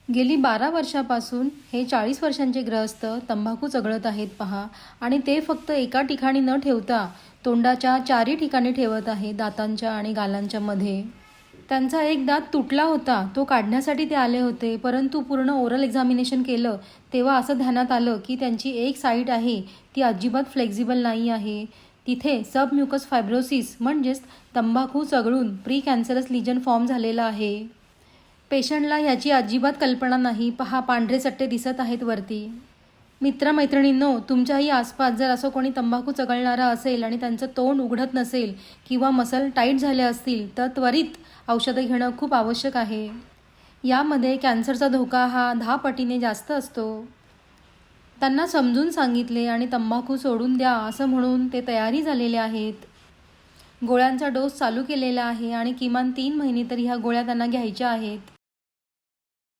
गेली 12 वर्षापासून हे 40 वर्षांचे ग्रहस्थ तंबाखू चगळत आहेत पहा. आणि ते फक्त एका ठिकाणी न ठेवता तोंडाच्या चारही ठिकाणी ठेवत आहे, दातांच्या आणि गालांच्या मध्ये. त्यांचा एक दात तुटला होता, तो काढण्यासाठी ते आले होते. परंतु पूर्ण ओरल एक्झामिनेशन केलं तेव्हा असं ध्यानात आलं की त्यांची एक साईड आहे ती अजिबात फ्लेक्झिबल नाही आहे. तिथे सबम्युकस फायब्रोसिस म्हणजेच तंबाखू चगळून प्री कॅन्सरस लिजन फॉर्म झालेला आहे. पेशंटला ह्याची अजिबात कल्पना नाही. पहा, पांढरे चट्टे दिसत आहेत वरती. मित्रमैत्रिणींनो, तुमच्याही आसपास जर असं कोणी तंबाखू चगळणारा असेल आणि त्यांचं तोंड उघडत नसेल किंवा मसल टाईट झाले असतील तर त्वरित औषधं घेणं खूप आवश्यक आहे. यामध्ये कॅन्सरचा धोका हा 10 पटीने जास्त असतो. त्यांना समजून सांगितले आणि तंबाखू सोडून द्या असं म्हणून ते तयारी झालेले आहेत. गोळ्यांचा डोस चालू केलेला आहे आणि किमान 3 महिने तरी ह्या गोळ्या त्यांना घ्यायच्या आहेत.